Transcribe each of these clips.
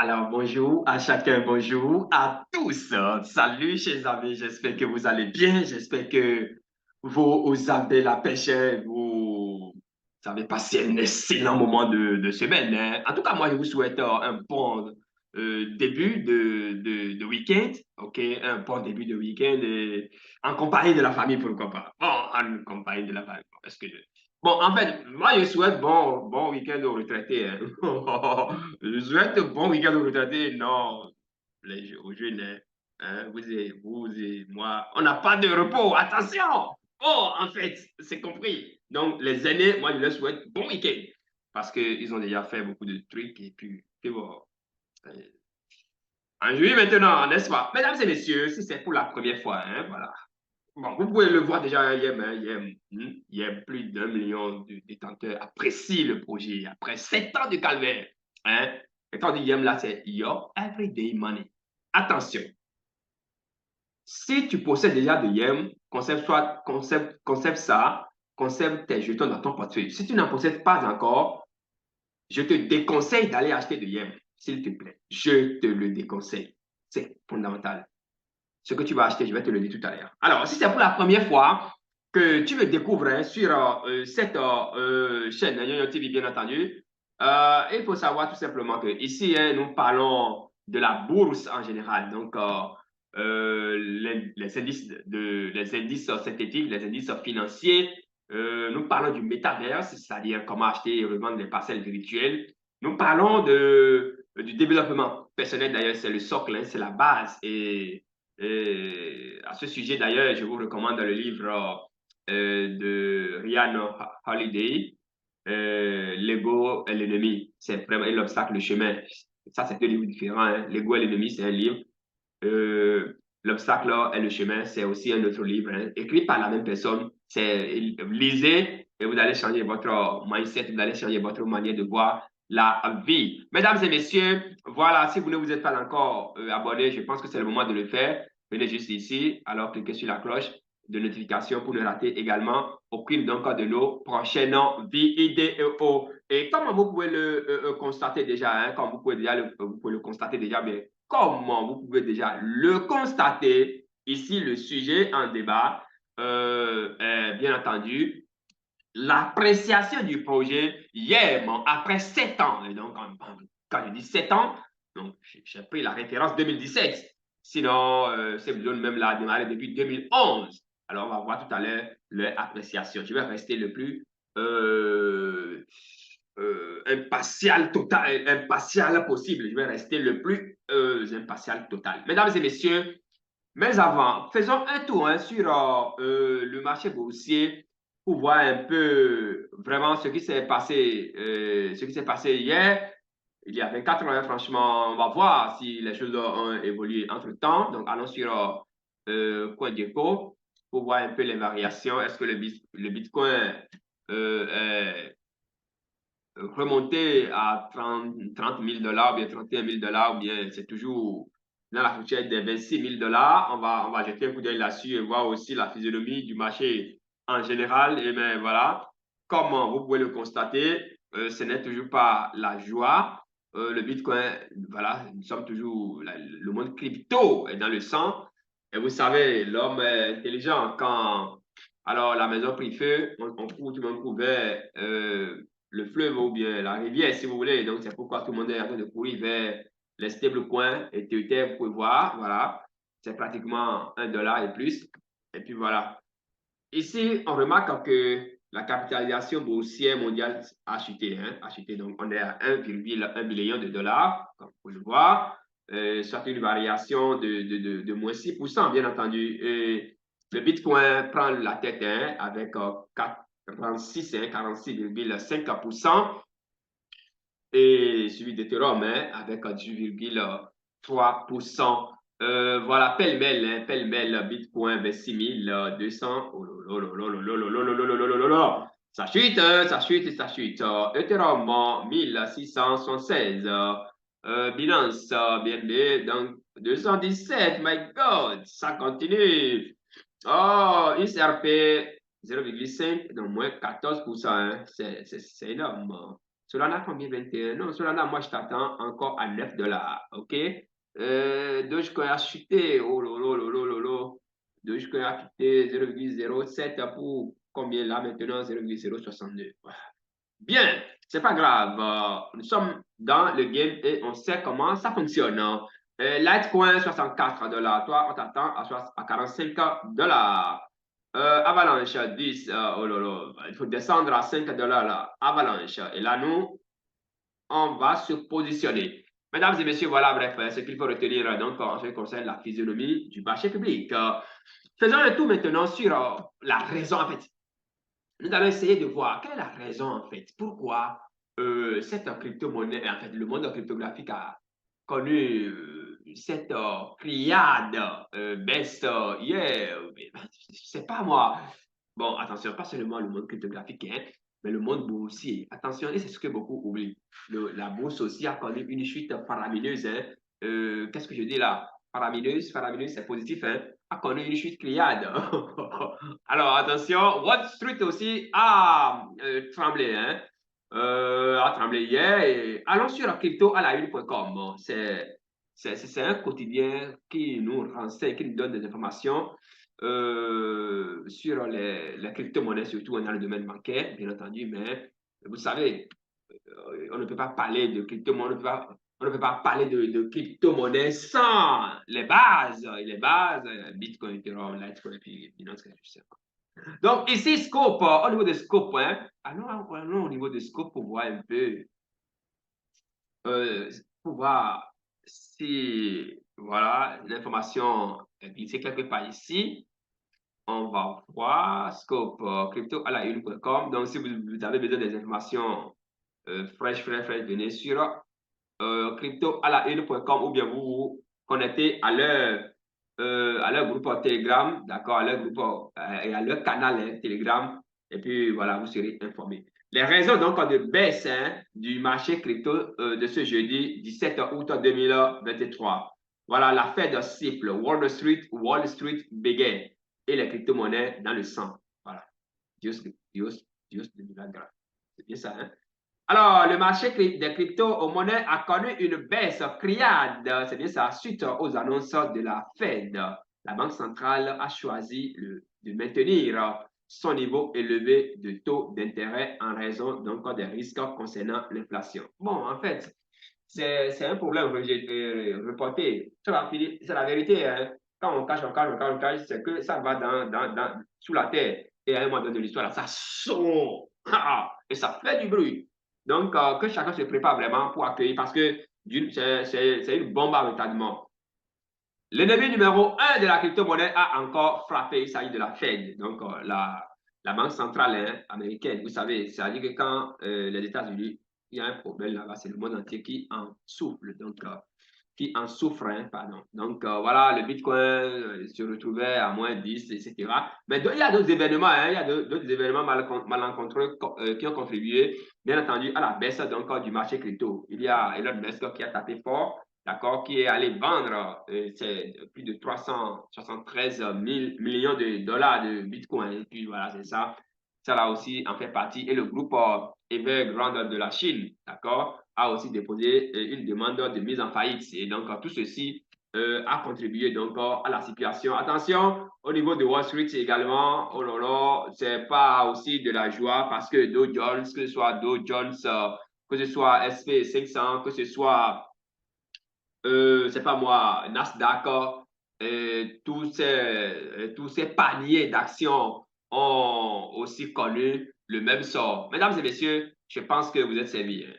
Alors, bonjour à chacun, bonjour à tous. Salut, chers amis, j'espère que vous allez bien. J'espère que vous avez la pêche, vous avez passé un excellent moment de semaine, hein. En tout cas, moi, je vous souhaite un bon début de week-end, ok? Un bon début de week-end en compagnie de la famille, pourquoi pas? Bon, en compagnie de la famille. Est-ce que Bon, en fait, moi, je souhaite bon week-end aux retraités, hein. Je souhaite bon week-end aux retraités. Non, aux jeunes, hein, vous et moi, on n'a pas de repos. Attention! Oh, en fait, c'est compris. Donc, les aînés, moi, je leur souhaite bon week-end parce qu'ils ont déjà fait beaucoup de trucs et puis bon. euh, En juillet maintenant, n'est-ce pas? Mesdames et messieurs, si c'est pour la première fois, hein, voilà. Bon, vous pouvez le voir déjà, il y a plus d'1 million de détenteurs apprécient le projet après 7 ans de calvaire. Hein? Et quand on dit YEM, là, c'est Your Everyday Money. Attention, si tu possèdes déjà de YEM, conserve ça, conserve tes jetons dans ton portefeuille. Si tu n'en possèdes pas encore, je te déconseille d'aller acheter de YEM, s'il te plaît. Je te le déconseille. C'est fondamental. Ce que tu vas acheter, je vais te le dire tout à l'heure. Alors, si c'est pour la première fois que tu me découvres sur cette chaîne YoYo TV, bien entendu, il faut savoir tout simplement que ici, hein, nous parlons de la bourse en général. Donc, les indices synthétiques, les indices financiers. Nous parlons du métaverse, c'est-à-dire comment acheter et revendre des parcelles virtuelles. Nous parlons du développement personnel, d'ailleurs, c'est le socle, hein, c'est la base. Et à ce sujet, d'ailleurs, je vous recommande le livre de Ryan Holiday, L'ego et l'ennemi. C'est vraiment l'obstacle, le chemin. Ça, c'est deux livres différents, hein. L'ego et l'ennemi, c'est un livre. L'obstacle et le chemin, c'est aussi un autre livre, hein, écrit par la même personne. Lisez et vous allez changer votre mindset, vous allez changer votre manière de voir la vie. Mesdames et messieurs, voilà, si vous ne vous êtes pas encore abonné, je pense que c'est le moment de le faire. Venez juste ici, alors cliquez sur la cloche de notification pour ne rater également aucune donc de nos prochaines vidéos. Et comme vous pouvez le constater déjà, hein, comme vous pouvez le constater déjà, mais comment vous pouvez déjà le constater, ici le sujet en débat, est bien entendu l'appréciation du projet hier, après 7 ans. Et donc, quand je dis 7 ans, donc j'ai pris la référence 2017. Sinon, cette zone même là a démarré depuis 2011. Alors, on va voir tout à l'heure leur appréciation. Je vais rester le plus impartial possible. Je vais rester le plus impartial total. Mesdames et messieurs, mais avant, faisons un tour, hein, sur le marché boursier pour voir un peu vraiment ce qui s'est passé hier. Il y a 24 heures, franchement, on va voir si les choses ont évolué entre-temps. Donc, allons sur CoinGecko pour voir un peu les variations. Est-ce que le Bitcoin est remonté à 30 000 dollars, ou bien 31 000 dollars, ou bien c'est toujours dans la fourchette des 26 000 dollars. On va jeter un coup d'œil là-dessus et voir aussi la physionomie du marché en général. Et bien voilà, comme vous pouvez le constater, ce n'est toujours pas la joie. Le Bitcoin, voilà, nous sommes toujours, le monde crypto est dans le sang. Et vous savez, l'homme est intelligent quand, alors la maison prit feu, tout le monde couvert le fleuve ou bien la rivière, si vous voulez. Donc, c'est pourquoi tout le monde est en train de courir vers les stablecoins et Twitter, vous pouvez voir, voilà. C'est pratiquement 1 dollar et plus. Et puis voilà. Ici, on remarque que la capitalisation boursière mondiale a chuté, hein, a chuté. Donc, on est à 1,1 million de dollars, comme vous pouvez le voir. Soit une variation de moins 6%, bien entendu. Et le Bitcoin prend la tête, hein, avec 46, hein, 46,5%. Et celui d'Ethereum, hein, avec 18,3%. Voilà, pêle-mêle, hein, pêle-mêle, Bitcoin 26 200. Oh, ça chute, hein, ça chute, ça chute. Ethereum, 1676. Binance, BNB, donc 217. My God, ça continue. Oh, XRP, 0,5, donc moins 14%, hein, c'est énorme. Solana, combien? 21? Non, Solana, moi, je t'attends encore à 9 $. OK? Dogecoin a chuté. Oh lolo, lolo, lolo. Dogecoin a quitté 0,07 pour combien là maintenant? 0,062. Bien, c'est pas grave. Nous sommes dans le game et on sait comment ça fonctionne. Litecoin, 64 $. Toi, on t'attend à 45 $. Avalanche, 10. Oh là là, il faut descendre à 5 $ là. Avalanche. Et là, nous, on va se positionner. Mesdames et messieurs, voilà, bref, ce qu'il faut retenir donc en ce qui concerne la physionomie du marché public. Faisons le tour maintenant sur la raison, en fait. Nous allons essayer de voir quelle est la raison, en fait, pourquoi cette crypto-monnaie, en fait, le monde cryptographique a connu cette criade baisse hier. Je sais pas moi. Bon, attention, pas seulement le monde cryptographique, hein, mais le monde boursier. Attention, et c'est ce que beaucoup oublient. La bourse aussi a connu une chute faramineuse. Hein. Qu'est-ce que je dis là? Faramineuse, faramineuse, c'est positif, hein? A connu une chute criade. Alors, attention, Wall Street aussi a tremblé, hein? A tremblé hier. Et allons sur crypto à la une.com. Bon, c'est un quotidien qui nous renseigne, qui nous donne des informations sur les crypto-monnaies, surtout dans le domaine bancaire, bien entendu, mais vous savez, on ne peut pas parler de crypto-monnaie, on ne peut pas parler de crypto-monnaie sans les bases, Bitcoin, Ethereum, Litecoin, et puis Binance, je sais pas. Donc, ici, Scope, au niveau de Scope, hein, allons au niveau de Scope pour voir un peu, pour voir si, voilà, l'information est glissée quelque part ici. On va voir Scope crypto à la une.com. Donc, si vous avez besoin des informations fraîches, venez sur crypto à la une.com ou bien vous vous connectez à leur groupe Telegram, d'accord, à leur groupe et à leur canal hein, Telegram. Et puis voilà, vous serez informés. Les raisons donc de baisse hein, du marché crypto de ce jeudi 17 août 2023. Voilà, la Fed cible Wall Street Begin et les crypto-monnaies dans le sang. Voilà. Dios de milagre. C'est bien ça, hein? Alors, le marché des crypto-monnaies a connu une baisse criade, c'est bien ça, suite aux annonces de la Fed. La Banque centrale a choisi de maintenir son niveau élevé de taux d'intérêt en raison donc des risques concernant l'inflation. Bon, en fait, c'est un problème reporté. C'est la vérité. Hein. Quand on cache, c'est que ça va sous la terre. Et à un moment donné de l'histoire, ça sonne. Et ça fait du bruit. Donc, que chacun se prépare vraiment pour accueillir parce que c'est une bombe à retardement. L'ennemi numéro un de la crypto-monnaie a encore frappé, il s'agit de la Fed, donc la banque centrale hein, américaine. Vous savez, c'est-à-dire que quand les États-Unis, il y a un problème là-bas, c'est le monde entier qui en souffle, donc qui en souffre, hein, pardon. Donc voilà, le Bitcoin se retrouvait à moins 10, etc. Mais il y a d'autres événements, hein, il y a d'autres événements malencontreux qui ont contribué, bien entendu, à la baisse donc, du marché crypto. Il y a Elon Musk qui a tapé fort d'accord, qui est allé vendre plus de 373 000 millions de dollars de Bitcoin. Et puis voilà, c'est ça. Ça là aussi en fait partie. Et le groupe Evergrande de la Chine, d'accord, a aussi déposé une demande de mise en faillite. Et donc, tout ceci a contribué donc à la situation. Attention, au niveau de Wall Street également, oh là là, c'est pas aussi de la joie parce que Dow Jones, que ce soit Dow Jones, que ce soit SP 500, que ce soit c'est pas moi, Nasdaq, tous ces paniers d'actions ont aussi connu le même sort. Mesdames et messieurs, je pense que vous êtes servis, hein,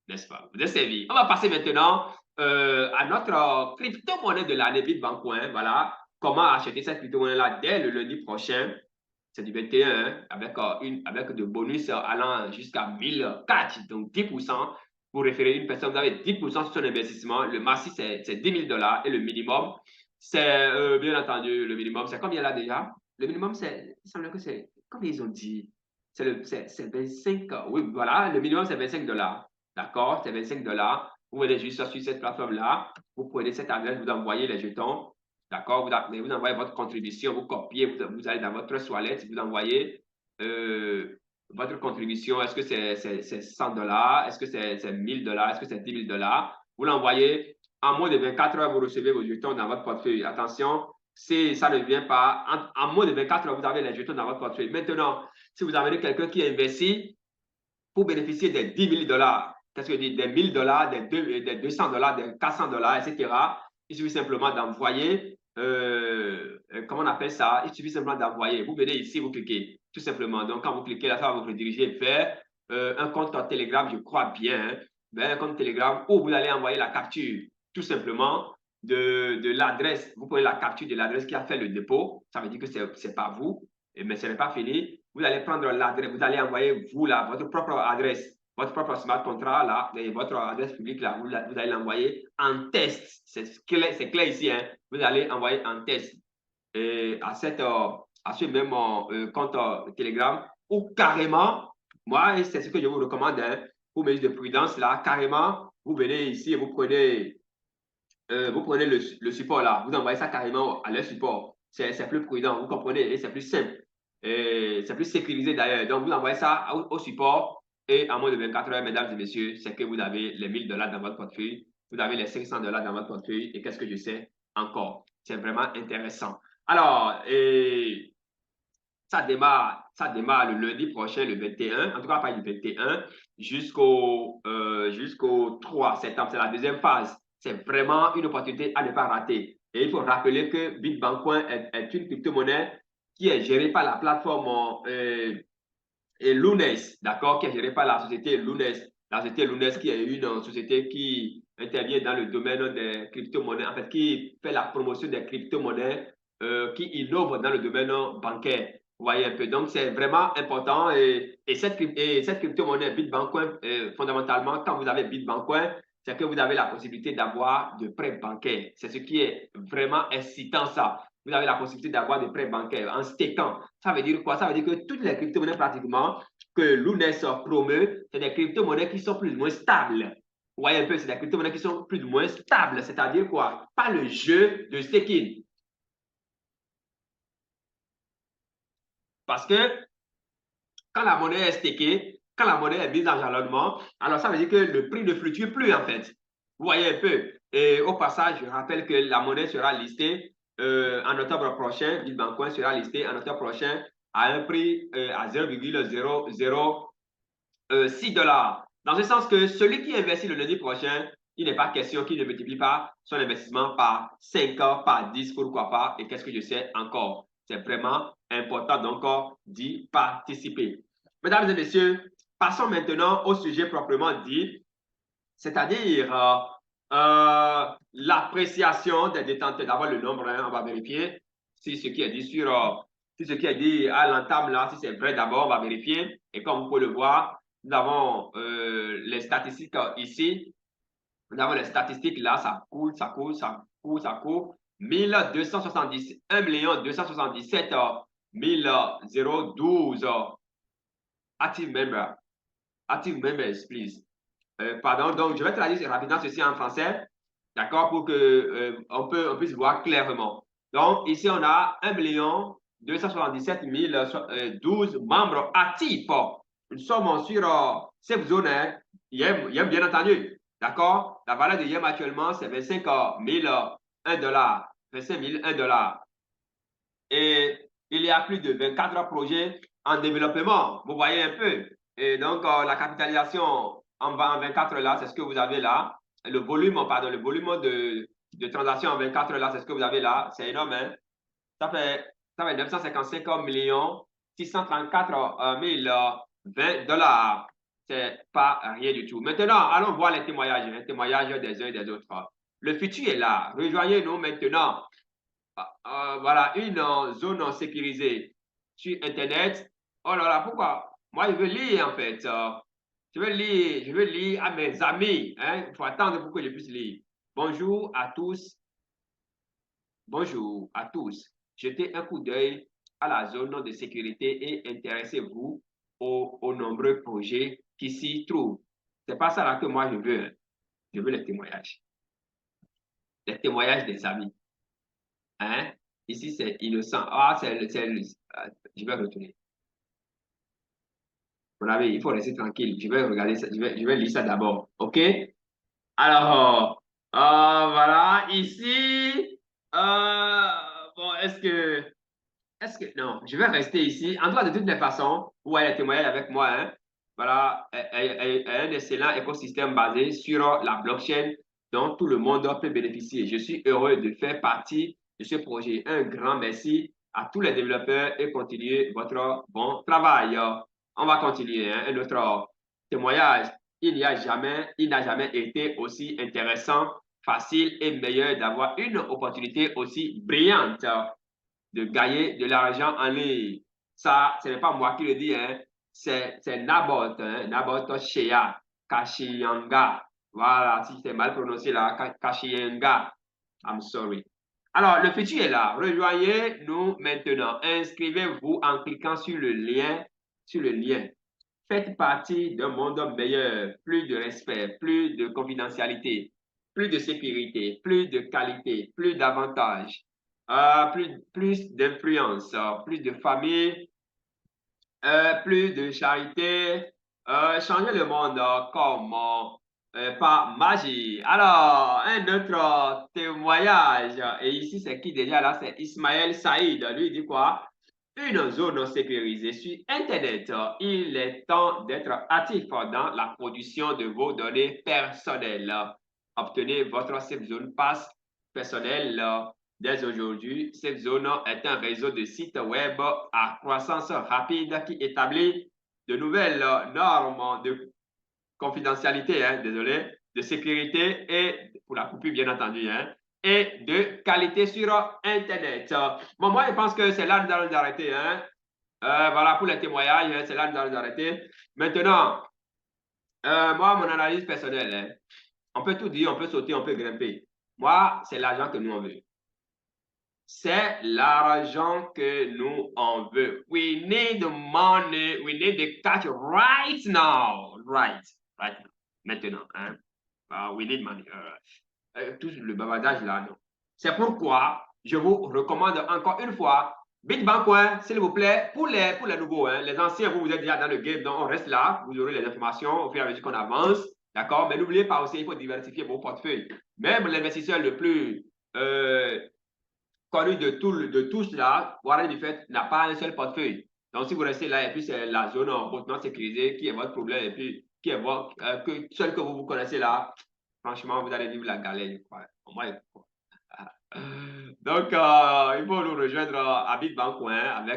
n'est-ce pas? Vous êtes servis. On va passer maintenant à notre crypto-monnaie de l'année Bitbancoin. Voilà, comment acheter cette crypto-monnaie-là dès le lundi prochain. C'est du 21 hein, avec de bonus allant jusqu'à 1004, donc 10%. Pour référer une personne, vous avez 10% sur son investissement. Le maxi, c'est 10 000 $ et le minimum, c'est bien entendu, le minimum, c'est combien là déjà? Le minimum, il semble que c'est, comme ils ont dit, c'est 25, oui, voilà, le minimum, c'est 25 $. D'accord? C'est 25 $. Vous venez juste sur cette plateforme-là, vous prenez cette adresse, vous envoyez les jetons, d'accord? Vous envoyez votre contribution, vous copiez, vous allez dans votre toilette, vous envoyez votre contribution, est-ce que c'est 100 $, est-ce que c'est 1000 $, est-ce que c'est 10 000 $? Vous l'envoyez, en moins de 24 heures, vous recevez vos jetons dans votre portefeuille. Attention, si ça ne vient pas, en moins de 24 heures, vous avez les jetons dans votre portefeuille. Maintenant, si vous avez quelqu'un qui investit pour bénéficier des 10 000 $, qu'est-ce que je dis, des 1000 $, des 200 $, des 400 $, etc., il suffit simplement d'envoyer, comment on appelle ça? Il suffit simplement d'envoyer. Vous venez ici, vous cliquez, tout simplement. Donc, quand vous cliquez là, ça va vous rediriger vers un compte Telegram, je crois bien, hein, vers un compte Telegram où vous allez envoyer la capture, tout simplement, de l'adresse. Vous prenez la capture de l'adresse qui a fait le dépôt. Ça veut dire que ce n'est pas vous, mais ce n'est pas fini. Vous allez prendre l'adresse, vous allez envoyer, vous, là, votre propre adresse, votre propre smart contract, là, et votre adresse publique, là, vous allez l'envoyer en test. C'est clair ici, hein. Vous allez envoyer en test et à ce même compte Telegram ou carrément, moi, c'est ce que je vous recommande, hein, pour mesure de prudence, là, carrément, vous venez ici et vous prenez le support là, vous envoyez ça carrément à leur support. C'est plus prudent, vous comprenez, et c'est plus simple. C'est plus sécurisé d'ailleurs. Donc, vous envoyez ça au support et en moins de 24 heures, mesdames et messieurs, c'est que vous avez les 1000 $ dans votre portefeuille, vous avez les 500 $ dans votre portefeuille et qu'est-ce que je sais encore? C'est vraiment intéressant. Alors, ça démarre le lundi prochain, le 21, en tout cas pas du 21, jusqu'au 3 septembre. C'est la deuxième phase. C'est vraiment une opportunité à ne pas rater. Et il faut rappeler que Bitbancoin est une crypto-monnaie qui est gérée par la plateforme Lunes, d'accord, qui est gérée par la société Lunes. La société Lunes qui est une société qui intervient dans le domaine des crypto-monnaies, en fait, qui fait la promotion des crypto-monnaies, qui innove dans le domaine bancaire. Vous voyez un peu. Donc, c'est vraiment important. Et cette crypto-monnaie Bitbancoin, fondamentalement, quand vous avez Bitbancoin, c'est que vous avez la possibilité d'avoir de prêts bancaires. C'est ce qui est vraiment excitant, ça. Vous avez la possibilité d'avoir des prêts bancaires en stakant. Ça veut dire quoi? Ça veut dire que toutes les crypto-monnaies pratiquement que Lunes promeut, c'est des crypto-monnaies qui sont plus ou moins stables. Vous voyez un peu, c'est des crypto-monnaies qui sont plus ou moins stables. C'est-à-dire quoi? Pas le jeu de staking. Parce que quand la monnaie est stakée, quand la monnaie est mise en jalonnement, alors ça veut dire que le prix ne fluctue plus en fait. Vous voyez un peu. Et au passage, je rappelle que la monnaie sera listée en octobre prochain. Bitbancoin sera listé en octobre prochain à un prix à 0,006 $. Dans ce sens que celui qui investit le lundi prochain, il n'est pas question qu'il ne multiplie pas son investissement par 5, par 10, pourquoi pas. Et qu'est-ce que je sais encore? C'est vraiment important donc d'y participer. Mesdames et messieurs, passons maintenant au sujet proprement dit, c'est-à-dire l'appréciation des détenteurs. D'abord le nombre, hein, on va vérifier si ce qui est dit si ce qui est dit à l'entame là, si c'est vrai d'abord, on va vérifier. Et comme vous pouvez le voir, nous avons les statistiques ici. Nous avons les statistiques là, ça coule, ça coule, ça coule, ça coule. 1270, 1 277 012 active members. Active members, please. Pardon, donc je vais traduire rapidement ceci en français, d'accord, pour que on puisse voir clairement. Donc, ici, on a 1 277 012 membres actifs. Nous sommes sur cette zone, hein, YEM, bien entendu, d'accord? La valeur de YEM actuellement, c'est 25 000 $, 25 000 $. Et il y a plus de 24 projets en développement. Vous voyez un peu. Et donc, la capitalisation en 24 là, c'est ce que vous avez là. Le volume, pardon, le volume de transactions en 24 là, c'est ce que vous avez là. C'est énorme, hein? Ça fait 955 millions 634 020 $. C'est pas rien du tout. Maintenant, allons voir les témoignages des uns et des autres. Le futur est là. Rejoignez-nous maintenant. Voilà, une zone sécurisée sur Internet. Oh là là, pourquoi? Moi, je veux lire, en fait. Je veux lire à mes amis. Hein? Il faut attendre pour que je puisse lire. Bonjour à tous. Bonjour à tous. Jetez un coup d'œil à la zone de sécurité et intéressez-vous aux nombreux projets qui s'y trouvent. C'est pas ça là que moi je veux. Hein. Je veux les témoignages. Les témoignages des amis. Hein? Ici, c'est innocent. Ah, je vais retourner. Mon ami, il faut rester tranquille. Je vais regarder ça, je vais lire ça d'abord. OK? Alors, voilà, ici, bon, non, je vais rester ici. En tout cas, de toutes les façons, vous allez témoigner avec moi, hein. Voilà, un excellent écosystème basé sur la blockchain dont tout le monde peut bénéficier. Je suis heureux de faire partie de ce projet. Un grand merci à tous les développeurs et continuez votre bon travail. On va continuer, hein. Un autre témoignage. Il n'a jamais été aussi intéressant, facile et meilleur d'avoir une opportunité aussi brillante de gagner de l'argent en ligne. Ça, ce n'est pas moi qui le dis, hein. C'est Nabot, hein, Nabot Shea, Kashianga. Voilà, si c'est mal prononcé là, Kashianga. I'm sorry. Alors, le futur est là. Rejoignez-nous maintenant. Inscrivez-vous en cliquant sur le lien. Faites partie d'un monde meilleur, plus de respect, plus de confidentialité, plus de sécurité, plus de qualité, plus d'avantages, plus d'influence, plus de famille, plus de charité. Changer le monde comme par magie. Alors, un autre témoignage. Et ici, c'est qui déjà là? C'est Ismaël Saïd. Lui, il dit quoi? Une zone sécurisée sur Internet. Il est temps d'être actif dans la production de vos données personnelles. Obtenez votre Safe Zone Pass personnel dès aujourd'hui. Safe Zone est un réseau de sites web à croissance rapide qui établit de nouvelles normes de confidentialité, hein, désolé, de sécurité et, pour la coupure bien entendu, hein, et de qualité sur Internet. Bon, moi, je pense que c'est là d'arrêter. Hein. Voilà pour les témoignages, hein, c'est là d'arrêter. Maintenant, moi, mon analyse personnelle, hein, on peut tout dire, on peut sauter, on peut grimper. Moi, c'est l'argent que nous on veut. C'est l'argent que nous on veut. We need the money, we need the cash right now. Right now. Maintenant. Hein? We need money. Tout le bavardage là, non. C'est pourquoi je vous recommande encore une fois Bitbancoin, s'il vous plaît, pour les nouveaux. Hein. Les anciens, vous êtes déjà dans le game, donc on reste là. Vous aurez les informations au fur et à mesure qu'on avance. D'accord? Mais n'oubliez pas aussi, il faut diversifier vos portefeuilles. Même l'investisseur le plus connu de tous là, Warren Buffett n'a pas un seul portefeuille. Donc, si vous restez là, et puis c'est la zone hautement sécurisée qui est votre problème, et puis qui est votre, seul que vous connaissez là, franchement, vous allez vivre la galère, quoi. Au moins, quoi. Donc, il faut nous rejoindre à Bitbancoin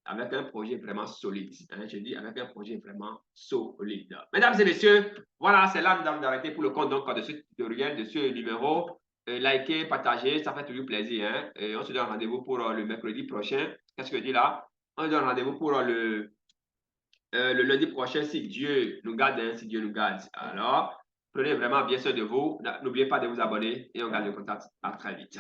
avec un projet vraiment solide. Hein, je dis avec un projet vraiment solide. Mesdames et messieurs, voilà, c'est là d'arrêter pour le compte donc, de ce tutoriel, de ce numéro. Likez, partagez, ça fait toujours plaisir. Hein? Et on se donne rendez-vous pour le mercredi prochain. Qu'est-ce que je dis là? On se donne rendez-vous pour le lundi prochain si Dieu nous garde, hein, si Dieu nous garde. Alors, prenez vraiment bien soin de vous. N'oubliez pas de vous abonner et on garde le contact. À très vite.